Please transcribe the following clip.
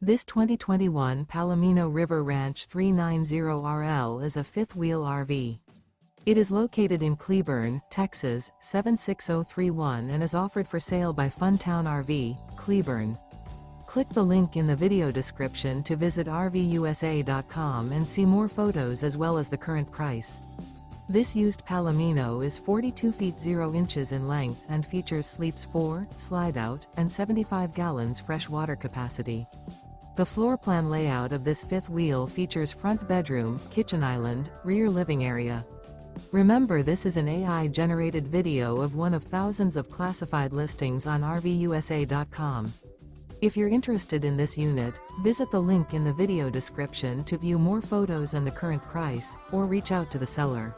This 2021 Palomino River Ranch 390RL is a fifth-wheel RV. It is located in Cleburne, Texas, 76031 and is offered for sale by Funtown RV, Cleburne. Click the link in the video description to visit RVUSA.com and see more photos as well as the current price. This used Palomino is 42 feet 0 inches in length and features sleeps 4, Slideout, and 75 gallons fresh water capacity. The floor plan layout of this fifth wheel features front bedroom, kitchen island, rear living area. Remember, this is an AI-generated video of one of thousands of classified listings on RVUSA.com. If you're interested in this unit, visit the link in the video description to view more photos and the current price, or reach out to the seller.